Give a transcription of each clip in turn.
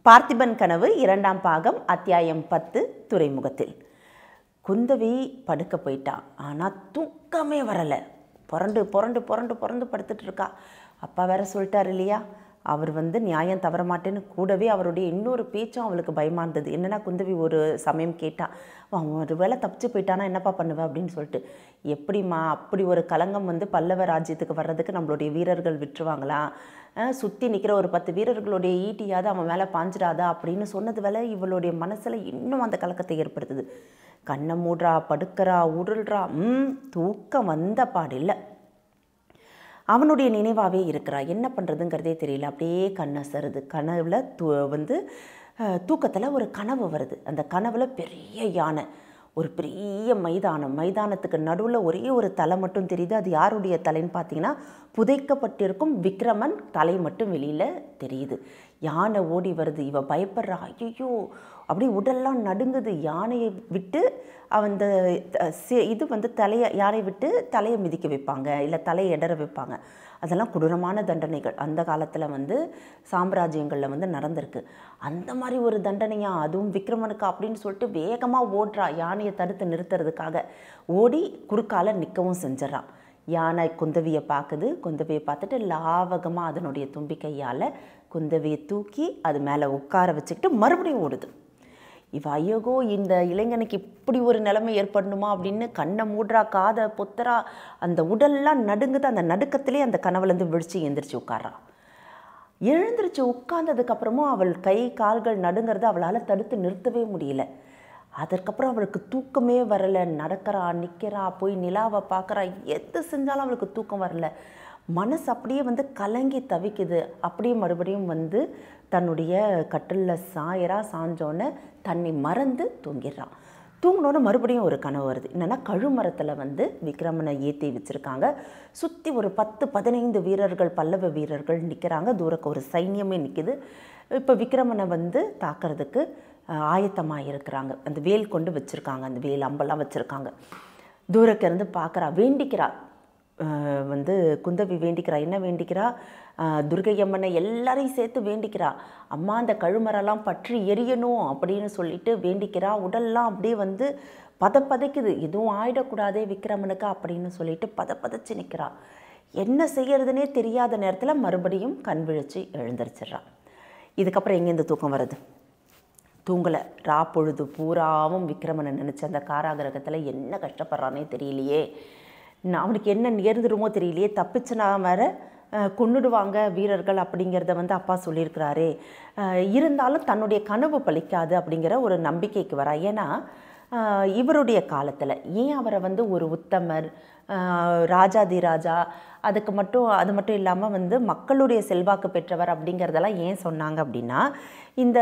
பார்த்திபன் கனவு 2ஆம் பாகம் அத்தியாயம் 10 துறைமுகத்தில். குந்தவி படுக்க போயிட்டா. ஆனால் தூக்கமே வரலை. புரண்டு புரண்டு புரண்டு புரண்டு படுத்துட்டு இருக்கா. அப்பா வேற சொல்லிட்டார் இல்லையா, அவர் நியாயம் தவற மாட்டேன்னு. கூடவே அவருடைய இன்னொரு பேச்சும் அவளுக்கு பயமாக இருந்தது. என்னென்னா, குந்தவி ஒரு சமயம் கேட்டா, அவன் ஒரு வேளை தப்பிச்சு போயிட்டானா என்னப்பா பண்ணுவேன் அப்படின்னு சொல்லிட்டு. எப்படிம்மா, அப்படி ஒரு கலங்கம் பல்லவ ராஜ்யத்துக்கு வர்றதுக்கு நம்மளுடைய வீரர்கள் விட்டுருவாங்களா? சுற்றி நிற்கிற ஒரு 10 வீரர்களுடைய ஈட்டியாவது அவன் மேலே பாஞ்சிடாதா அப்படின்னு சொன்னது வேலை இவளுடைய மனசில் இன்னும் அந்த கலக்கத்தை ஏற்படுத்துது. கண்ணை மூடுறா, படுக்கிறா, உருள்றா. தூக்கம் வந்த பாடில்லை. அவனுடைய நினைவாகவே இருக்கிறா. என்ன பண்ணுறதுங்கிறதே தெரியல. அப்படியே கண்ணசருது. கனவுல தூக்கத்தில் ஒரு கனவு வருது. அந்த கனவுல பெரிய யானை, ஒரு பெரிய மைதானத்துக்கு நடுவில் ஒரே ஒரு தலை மட்டும் தெரியுது. அது யாருடைய தலைன்னு பார்த்தீங்கன்னா, புதைக்கப்பட்டிருக்கும் விக்ரமன் தலை மட்டும் வெளியில் தெரியுது. யானை ஓடி வருது. இவ பயப்படுறா. ஐயோ, அப்படி உடல்லாம் நடுங்குது. யானையை விட்டு அந்த யானை விட்டு தலையை மிதிக்க வைப்பாங்க, இல்லை தலையை எடற வைப்பாங்க. அதெல்லாம் கொடூரமான தண்டனைகள் அந்த காலத்தில் சாம்ராஜ்யங்களில் நடந்திருக்கு. அந்த மாதிரி ஒரு தண்டனையா அதுவும் விக்ரமனுக்கு அப்படின்னு சொல்லிட்டு வேகமாக ஓடுறா. யானையை தடுத்து நிறுத்துறதுக்காக ஓடி குறுக்கால நிற்கவும் செஞ்சிடறான். யானை குந்தவியை பார்க்குது. குந்தவியை பார்த்துட்டு லாவகமாக அதனுடைய தும்பிக்கையால் குந்தவியை தூக்கி அது மேலே உட்கார வச்சுக்கிட்டு மறுபடியும் ஓடுது. இவ ஐயோகோ, இந்த இளைஞனுக்கு இப்படி ஒரு நிலைமை ஏற்படணுமா அப்படின்னு கண்ணை மூடுறா, காதை பொத்துறா. அந்த உடல்லாம் நடுங்குது. அந்த நடுக்கத்திலே அந்த கனவுலேருந்து விழிச்சு எழுந்திரிச்சு உட்கார்றா. எழுந்திரிச்சு உட்கார்ந்ததுக்கப்புறமும் அவள் கை கால்கள் நடுங்கிறத அவளால் தடுத்து நிறுத்தவே முடியல. அதற்கப்புறம் அவளுக்கு தூக்கமே வரலை. நடக்கிறா, நிற்கிறா, போய் நிலாவை பார்க்குறா. எது செஞ்சாலும் அவளுக்கு தூக்கம் வரல. மனசு அப்படியே கலங்கி தவிக்குது. அப்படியே மறுபடியும் தன்னுடைய கட்டிலில் சாஞ்சோன்னு தன்னை மறந்து தூங்கிடுறான். தூங்கினோன்னு மறுபடியும் ஒரு கனவு வருது. என்னென்னா, கழுமரத்தில் விக்ரமனை ஏற்றி வச்சுருக்காங்க. சுற்றி ஒரு 10-15 வீரர்கள், பல்லவ வீரர்கள் நிற்கிறாங்க. தூரக்கு ஒரு சைன்யமே நிற்கிது. இப்போ விக்ரமனை தாக்கிறதுக்கு ஆயத்தமாக இருக்கிறாங்க. அந்த வேல் கொண்டு வச்சுருக்காங்க. அந்த வேல் அம்பெல்லாம் வச்சுருக்காங்க. தூரக்கு இருந்து பார்க்குறா, வேண்டிக்கிறா. குந்தவி வேண்டிக்கிறா. என்ன வேண்டிக்கிறா? துர்கை அம்மனை எல்லாரையும் சேர்த்து வேண்டிக்கிறா. அம்மா, அந்த கழுமரெல்லாம் பற்றி எரியணும் அப்படின்னு சொல்லிட்டு வேண்டிக்கிறா. உடல்லாம் அப்படியே பதைக்குது. எதுவும் ஆயிடக்கூடாதே விக்ரமனுக்கு அப்படின்னு சொல்லிட்டு பதைச்சு நிற்கிறா. என்ன செய்யறதுனே தெரியாத நேரத்தில் மறுபடியும் கண் விழிச்சு எழுந்திரிச்சிட்றா. இதுக்கப்புறம் எங்கேருந்து தூக்கம் வருது? தூங்கலை. பொழுது பூராவும் விக்ரமனை நினச்சி அந்த காராகிரகத்தில் என்ன கஷ்டப்படுறானே தெரியலையே, அவனுக்கு என்ன நேர்ந்துருமோ தெரியலையே, தப்பிச்சுனா வேறு கொன்னுடுவாங்க வீரர்கள் அப்படிங்கிறத அப்பா சொல்லியிருக்கிறாரே. இருந்தாலும் தன்னுடைய கனவு பலிக்காது அப்படிங்கிற ஒரு நம்பிக்கைக்கு வரா. ஏன்னா, இவருடைய காலத்தில் ஏன் அவரை ஒரு உத்தமர், ராஜாதி ராஜா, அது மட்டும் இல்லாமல் மக்களுடைய செல்வாக்கு பெற்றவர் அப்படிங்கிறதெல்லாம் ஏன் சொன்னாங்க அப்படின்னா, இந்த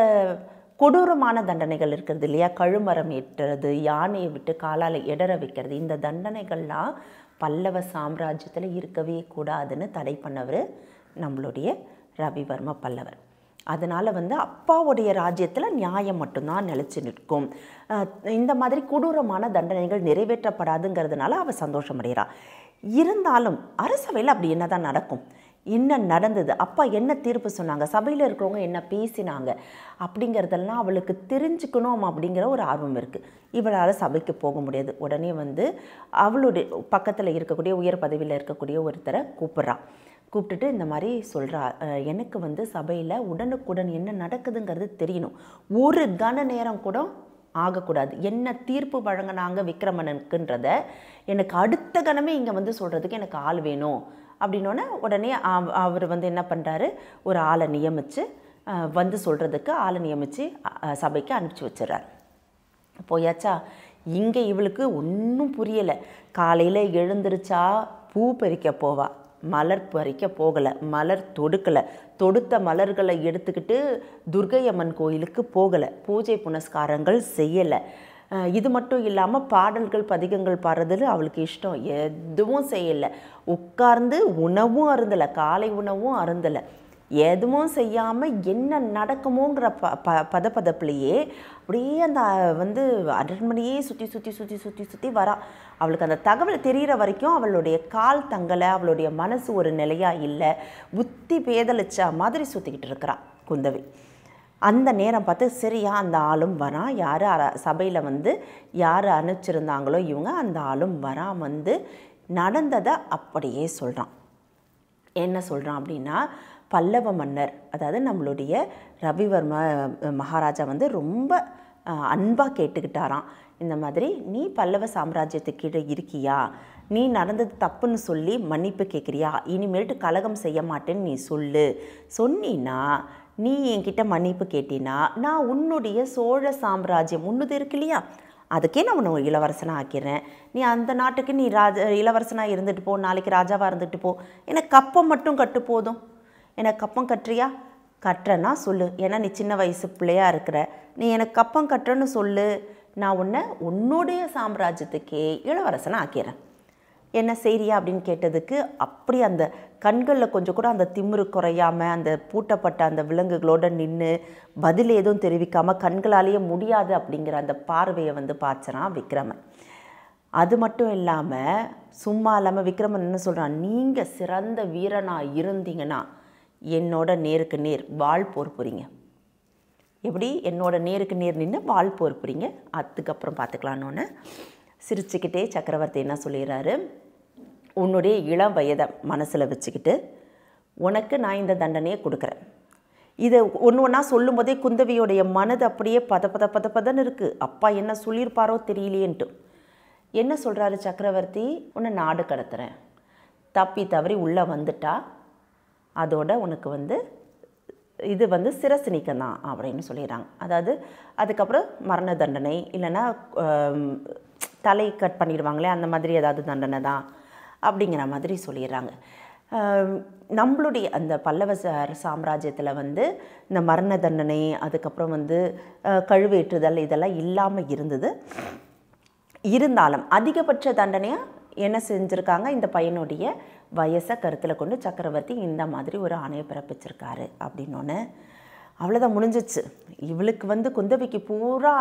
கொடூரமான தண்டனைகள் இருக்கிறது இல்லையா, கழுமரம் ஏற்றுறது, யானையை விட்டு காலால் எடற வைக்கிறது, இந்த தண்டனைகள்லாம் பல்லவ சாம்ராஜ்யத்தில் இருக்கவே கூடாதுன்னு தடை பண்ணவர் நம்மளுடைய ரவிவர்ம பல்லவர். அதனால் அப்பாவுடைய ராஜ்யத்தில் நியாயம் மட்டும்தான் நிலச்சி நிற்கும். இந்த மாதிரி கொடூரமான தண்டனைகள் நிறைவேற்றப்படாதுங்கிறதுனால அவள் சந்தோஷமடைகிறா. இருந்தாலும் அரசவையில் அப்படி என்ன தான் நடக்கும், என்ன நடந்தது, அப்பா என்ன தீர்ப்பு சொன்னாங்க, சபையில் இருக்கிறவங்க என்ன பேசினாங்க அப்படிங்கிறதெல்லாம் அவளுக்கு தெரிஞ்சுக்கணும் அப்படிங்கிற ஒரு ஆர்வம் இருக்குது. இவளால் சபைக்கு போக முடியாது. உடனே அவளுடைய பக்கத்தில் இருக்கக்கூடிய உயர் பதவியில் இருக்கக்கூடிய ஒருத்தரை கூப்பிட்டுட்டு இந்த மாதிரி சொல்கிறா, எனக்கு சபையில் உடனுக்குடன் என்ன நடக்குதுங்கிறது தெரியணும். ஒரு கன நேரம் கூட ஆகக்கூடாது. என்ன தீர்ப்பு வழங்கினாங்க விக்ரமனுக்குன்றத எனக்கு அடுத்த கணமே இங்கே சொல்கிறதுக்கு எனக்கு ஆள் வேணும் அப்படின்னோடனே உடனே அவர் என்ன பண்ணுறாரு, ஒரு ஆளை நியமித்து சொல்கிறதுக்கு ஆளை நியமித்து சபைக்கு அனுப்பிச்சி வச்சிடறார். போயாச்சா, இங்கே இவளுக்கு ஒன்றும் புரியலை. காலையில் எழுந்திரிச்சா பூ பறிக்க போவா, மலர் பறிக்க போகலை, மலர் தொடுத்த மலர்களை எடுத்துக்கிட்டு துர்கை அம்மன் கோயிலுக்கு போகலை, பூஜை புனஸ்காரங்கள் செய்யலை. இது மட்டும் இல்லாமல் பாடல்கள் பதிகங்கள் பாடுறதுல அவளுக்கு இஷ்டம், எதுவும் செய்யலை. உட்கார்ந்து உணவும் அருந்தலை, காலை உணவும் அருந்தலை. எதுவும் செய்யாமல் என்ன நடக்குமோங்கிற பதப்பதப்பிலேயே அப்படியே அந்த அரண்மனையே சுற்றி வரா. அவளுக்கு அந்த தகவல் தெரிகிற வரைக்கும் அவளுடைய கால் தங்கலை, அவளுடைய மனசு ஒரு நிலையாக இல்லை, புத்தி பேதலிச்சா மாதிரி சுற்றிக்கிட்டு இருக்கிறா குந்தவி. அந்த நேரம் பார்த்து சரியா அந்த ஆளும் வரான். யார் சபையில் வந்து யார் அனுப்பிச்சிருந்தாங்களோ இவங்க அந்த ஆளும் வரான். வந்து நடந்ததை அப்படியே சொல்கிறான். என்ன சொல்கிறான் அப்படின்னா, பல்லவ மன்னர், அதாவது நம்மளுடைய ரவிவர்ம மகாராஜா வந்து ரொம்ப அன்பாக கேட்டுக்கிட்டாராம். இந்த மாதிரி நீ பல்லவ சாம்ராஜ்யத்துக்கு கீழே இருக்கியா, நீ நடந்தது தப்புன்னு சொல்லி மன்னிப்பு கேட்குறியா, இனிமேல்ட்டு கலகம் செய்ய மாட்டேன்னு நீ சொன்னீன்னா, நீ என்கிட்ட மன்னிப்பு கேட்டினா நான் உன்னுடைய சோழ சாம்ராஜ்யம் உன்னுது இருக்கு இல்லையா, அதுக்கே நான் உன்னை இளவரசனாக ஆக்கிறேன். நீ அந்த நாட்டுக்கு நீ இளவரசனாக இருந்துட்டு போ, நாளைக்கு ராஜாவாக இருந்துட்டு போ, எனக்கு கப்பம் மட்டும் கட்டு போதும். எனக்கு கப்பம் கட்டுறியா? கட்டுறேன்னா சொல்லு, ஏன்னா நீ சின்ன வயசு பிள்ளையாக இருக்கிற, நீ எனக்கு கப்பம் கட்டுறன்னு சொல்லு, நான் உன்னுடைய சாம்ராஜ்யத்துக்கே இளவரசனாக ஆக்கிறேன். என்ன செய்றியா அப்படின்னு கேட்டதுக்கு அப்படி அந்த கண்களில் கொஞ்சம் கூட அந்த திமிரு குறையாமல் அந்த பூட்டப்பட்ட அந்த விலங்குகளோடு நின்று பதில் எதுவும் தெரிவிக்காமல் கண்களாலேயே முடியாது அப்படிங்கிற அந்த பார்வையை வந்து பார்த்துறான் விக்ரமன். அது மட்டும் இல்லாமல் சும்மா இல்லாமல் விக்ரமன் என்ன சொல்கிறான், நீங்கள் சிறந்த வீரனாக இருந்தீங்கன்னா என்னோட நேருக்கு நேர் வாள் போர் புரிங்க. எப்படி என்னோட நேருக்கு நேர் நின்று வாள் போர் புரிங்க, அதுக்கப்புறம் பார்த்துக்கலான்னு சிரிச்சுக்கிட்டே சக்கரவர்த்தி என்ன சொல்லிடுறாரு, உன்னுடைய இளம் வயதை மனசில் வச்சுக்கிட்டு உனக்கு நான் இந்த தண்டனையை கொடுக்குறேன். இதை ஒன்று ஒன்றா சொல்லும் போதே குந்தவியோடைய மனது அப்படியே பதன்னு இருக்குது. அப்பா என்ன சொல்லியிருப்பாரோ தெரியலையேன்ட்டு என்ன சொல்கிறாரு சக்கரவர்த்தி, உன்னை நாடு கடத்துகிறேன், தப்பி தவறி உள்ளே வந்துட்டா அதோட உனக்கு வந்து இது வந்து சிரசு நீக்கம் தான் அப்படின்னு சொல்லிடுறாங்க. அதாவது அதுக்கப்புறம் மரண தண்டனை இல்லைன்னா தலை கட் பண்ணிடுவாங்களே அந்த மாதிரி ஏதாவது தண்டனை தான் அப்படிங்கிற மாதிரி சொல்லிடுறாங்க. நம்மளுடைய அந்த பல்லவ சாம்ராஜ்யத்தில் வந்து இந்த மரண தண்டனை அதுக்கப்புறம் வந்து கழுவேற்றுதல் இதெல்லாம் இல்லாமல் இருந்தது. இருந்தாலும் அதிகபட்ச தண்டனையாக என்ன செஞ்சுருக்காங்க, இந்த பையனுடைய வயசை கருத்தில் கொண்டு சக்கரவர்த்தி இந்த மாதிரி ஒரு ஆணையை பிறப்பிச்சிருக்காரு அப்படின்னோடனே அவ்வளோதான் முடிஞ்சிச்சு. இவளுக்கு வந்து குந்தவிக்கு பூரா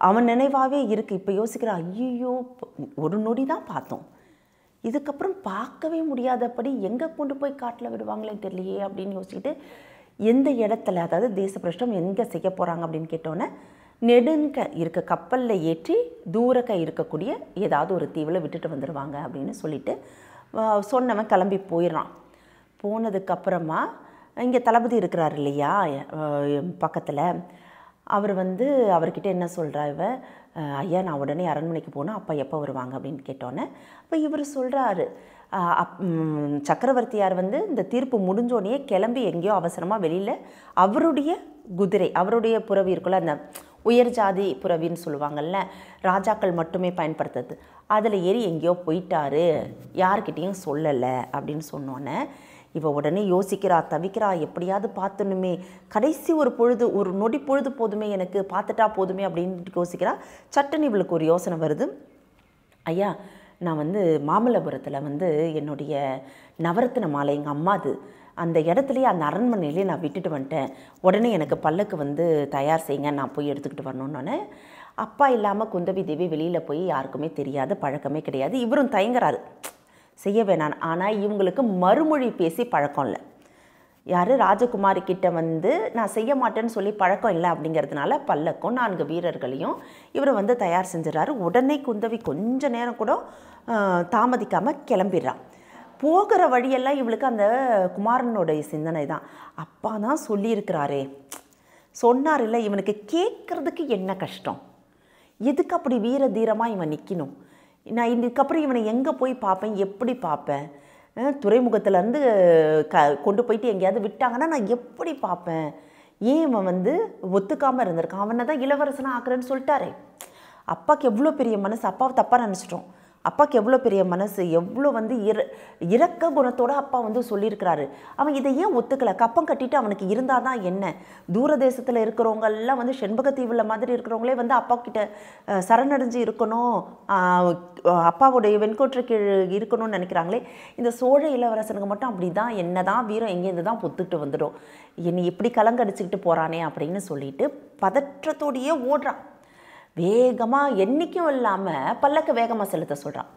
அவன் நினைவாகவே இருக்குது. இப்போ யோசிக்கிறா, ஐயோ ஒரு நொடி தான் பார்த்தோம், இதுக்கப்புறம் பார்க்கவே முடியாதபடி எங்கே கொண்டு போய் காட்டில் விடுவாங்களேன்னு தெரியலையே அப்படின்னு யோசிச்சுக்கிட்டு எந்த இடத்துல, அதாவது தேசப்பிரஷ்டம் எங்கே செய்ய போகிறாங்க அப்படின்னு கேட்டோன்னே நெடுங்க இருக்க கப்பலில் ஏற்றி தூரக்க இருக்கக்கூடிய ஏதாவது ஒரு தீவில் விட்டுட்டு வந்துடுவாங்க அப்படின்னு சொல்லிட்டு சொன்னவன் கிளம்பி போயிடறான். போனதுக்கப்புறமா இங்கே தளபதி இருக்கிறார் இல்லையா பக்கத்தில், அவர் வந்து அவர்கிட்ட என்ன சொல்கிறா, ஐயா நான் உடனே அரண்மனைக்கு போனால் அப்பா எப்போ வருவாங்க அப்படின்னு கேட்டோன்னே அப்போ இவர் சொல்கிறாரு, சக்கரவர்த்தியார் வந்து இந்த தீர்ப்பு முடிஞ்சோடனே கிளம்பி எங்கேயோ அவசரமாக வெளியில் அவருடைய குதிரை, அவருடைய புறவி இருக்குள்ள அந்த உயர் ஜாதி புறவின்னு சொல்லுவாங்கள்ல, ராஜாக்கள் மட்டுமே பயன்படுத்துறது, அதில் ஏறி எங்கேயோ போயிட்டாரு, யார்கிட்டையும் சொல்லலை அப்படின்னு சொன்னோன்னே இவ உடனே யோசிக்கிறா, தவிக்கிறா, எப்படியாவது பார்த்துணுமே, கடைசி ஒரு நொடி பொழுது போதுமே, எனக்கு பார்த்துட்டா போதுமே அப்படின்னு யோசிக்கிறா. சட்டுன்னு இவளுக்கு ஒரு யோசனை வருது, ஐயா நான் வந்து மாமல்லபுரத்தில் வந்து என்னுடைய நவரத்தின மாலை எங்கள் அம்மாது அந்த இடத்துலையே அந்த அரண்மனையிலே நான் விட்டுட்டு வந்துட்டேன், உடனே எனக்கு பல்லக்கு வந்து தயார் செய்யுங்க, நான் போய் எடுத்துக்கிட்டு வரணுன்னொன்னே அப்பா இல்லாமல் குந்தவி தேவி வெளியில் போய் யாருக்குமே தெரியாது, பழக்கமே கிடையாது. இவரும் தயங்குறாரு, செய்ய வேணாம். ஆனால் இவங்களுக்கு மறுமொழி பேசி பழக்கம் இல்லை. யார் ராஜகுமாரி கிட்ட வந்து நான் செய்ய மாட்டேன்னு சொல்லி பழக்கம் இல்லை அப்படிங்கிறதுனால பல்லக்கும் 4 வீரர்களையும் இவர் வந்து தயார் செஞ்சிடறாரு. உடனே குந்தவி கொஞ்ச நேரம் கூட தாமதிக்காமல் கிளம்பிடுறான். போகிற வழியெல்லாம் இவளுக்கு அந்த குமாரனுடைய சிந்தனை தான், அப்பா தான் சொல்லியிருக்கிறாரே, சொன்னார் இல்லை, இவனுக்கு கேட்குறதுக்கு என்ன கஷ்டம், எதுக்கு அப்படி வீர தீரமாக இவன் நிற்கணும், நான் இதுக்கப்புறம் இவனை எங்கே போய் பார்ப்பேன், எப்படி பார்ப்பேன், துறைமுகத்துலேருந்து கொண்டு போயிட்டு எங்கேயாவது விட்டாங்கன்னா நான் எப்படி பார்ப்பேன், ஏன் இவன் வந்து ஒத்துக்காமல் இருந்திருக்கான், அவனை தான் இளவரசனாக ஆக்குறேன்னு சொல்லிட்டாரே. அப்பாவுக்கு எவ்வளோ பெரிய மனசு, அப்பாவை தப்பாக நினச்சிட்டோம், அப்பாவுக்கு எவ்வளோ பெரிய மனசு, எவ்வளோ வந்து இரக்க குணத்தோடு அப்பா வந்து சொல்லியிருக்கிறாரு, அவன் இதை ஏன் ஒத்துக்கலை, கப்பம் கட்டிட்டு அவனுக்கு இருந்தால் தான் என்ன, தூரதேசத்தில் இருக்கிறவங்கெல்லாம் வந்து செண்பகத்தீவில் மாதிரி இருக்கிறவங்களே வந்து அப்பா கிட்ட சரணடைஞ்சு இருக்கணும், அப்பாவுடைய வெண்கோற்று கீழ் இருக்கணும்னு நினைக்கிறாங்களே, இந்த சோழ இளவரசனுக்கு மட்டும் அப்படி தான், என்ன தான் வீரம் எங்கேருந்து தான் பொத்துக்கிட்டு வந்துடும், என்னை இப்படி கலங்கடிச்சிக்கிட்டு போகிறானே அப்படின்னு சொல்லிட்டு பதற்றத்தோடையே ஓடுறான். வேகமாக என்றைக்கும் இல்லாமல் பல்லக்க வேகமாக செலுத்த சொல்கிறான்.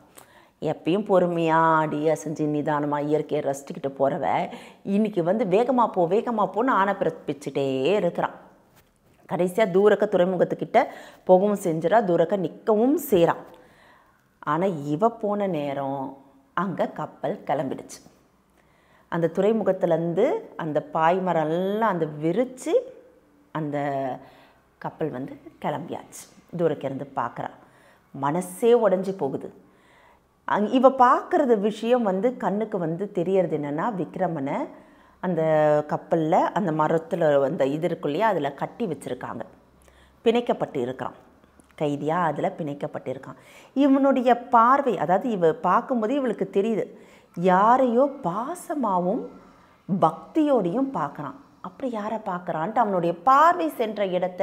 எப்பயும் பொறுமையாக அடியாக செஞ்சு நிதானமாக இயற்கையை ரசிச்சுக்கிட்டு போகிறவ இன்றைக்கி வந்து வேகமாக போன்னு ஆணை பிறப்பிச்சுட்டே இருக்கிறான். கடைசியாக தூரக்க துறைமுகத்துக்கிட்ட போகவும் செஞ்சிடா, தூரக்க நிற்கவும் செய்கிறான். ஆனால் இவ போன நேரம் அங்கே கப்பல் கிளம்பிடுச்சு. அந்த துறைமுகத்துலேருந்து அந்த பாய்மரம்லாம் அந்த விரித்து அந்த கப்பல் வந்து கிளம்பியாச்சு. தூரக்க இருந்து பார்க்குறா, மனசே உடஞ்சி போகுது. இவ பார்க்குறது விஷயம் வந்து கண்ணுக்கு வந்து தெரியறது என்னென்னா, விக்ரமனை அந்த கப்பலில் அந்த மரத்தில் அந்த இது இருக்குள்ளேயே அதில் கட்டி வச்சுருக்காங்க, பிணைக்கப்பட்டு இருக்கிறான், கைதியாக அதில் பிணைக்கப்பட்டிருக்கான். இவனுடைய பார்வை, அதாவது இவ பார்க்கும்போது இவளுக்கு தெரியுது யாரையோ பாசமாகவும் பக்தியோடையும் பார்க்குறான். அப்படி யாரை பார்க்குறான்ட்டு அவனுடைய பார்வை சென்ற இடத்த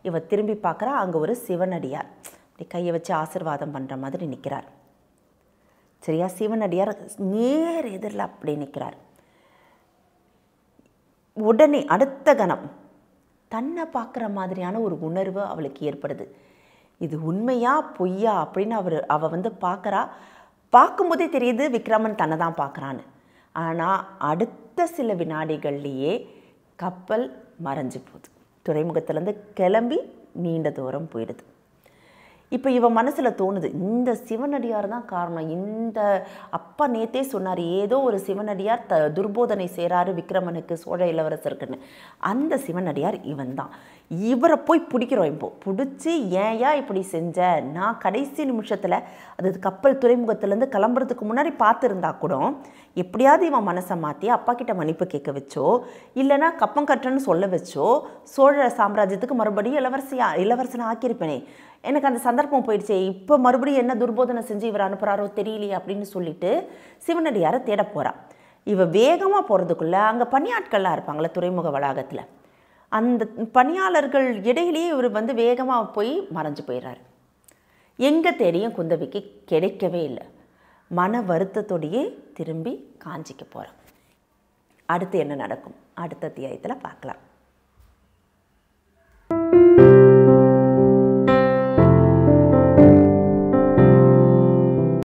இவ திரும்பி பார்க்குறா. அங்கே ஒரு சிவனடியார் இப்படி கையை வச்சு ஆசீர்வாதம் பண்ணுற மாதிரி நிற்கிறார். சரியா, சிவனடியார் நேர் எதிரில் அப்படி நிற்கிறார். உடனே அடுத்த கணம் தன்னை பார்க்குற மாதிரியான ஒரு உணர்வு அவளுக்கு ஏற்படுது. இது உண்மையா பொய்யா அப்படின்னு அவள் வந்து பார்க்குறா. பார்க்கும்போதே தெரியுது விக்ரமன் தன்னை தான் பார்க்குறான்னு. ஆனால் அடுத்த சில வினாடிகள்லேயே கப்பல் மறைஞ்சு போகுது. துறைமுகத்துலேருந்து கிளம்பி நீண்ட தூரம் போயிடுது. இப்போ இவன் மனசில் தோணுது, இந்த சிவனடியார் தான் காரணம். இந்த அப்பா நேத்தே சொன்னார், ஏதோ ஒரு சிவனடியார் துர்போதனை செய்கிறாரு விக்ரமனுக்கு, சோழ இளவரசருக்குன்னு. அந்த சிவனடியார் இவன் தான். இவரை போய் பிடிக்கிறோம். இப்போ பிடிச்சி ஏயா இப்படி செஞ்ச, நான் கடைசி நிமிஷத்தில் அது கப்பல் துறைமுகத்துலேருந்து கிளம்புறதுக்கு முன்னாடி பார்த்துருந்தா கூட எப்படியாவது இவன் மனசை மாற்றி அப்பா கிட்ட மன்னிப்பு கேட்க வச்சோ, இல்லைனா கப்பம் கட்டுறன்னு சொல்ல வச்சோ சோழ சாம்ராஜ்யத்துக்கு மறுபடியும் இளவரசனை ஆக்கியிருப்பேனே. எனக்கு அந்த சந்தர்ப்பம் போயிடுச்சே, இப்போ மறுபடியும் என்ன துர்போதனை செஞ்சு இவர் அனுப்புகிறாரோ தெரியலையே அப்படின்னு சொல்லிட்டு சிவனடியாரை தேட போகிறான். இவ வேகமாக போகிறதுக்குள்ளே அங்கே பணியாட்கள்லாம் இருப்பாங்களே துறைமுக வளாகத்தில், அந்த பணியாளர்கள் இடையிலேயே இவர் வந்து வேகமாக போய் மறைஞ்சு போயிடுறாரு. எங்கே தேடியும் குந்தவிக்கு கிடைக்கவே இல்லை. மன வருத்தத்தோடையே திரும்பி காஞ்சிக்கு போகிறான். அடுத்து என்ன நடக்கும் அடுத்த அத்தியாயத்தில் பார்க்கலாம்.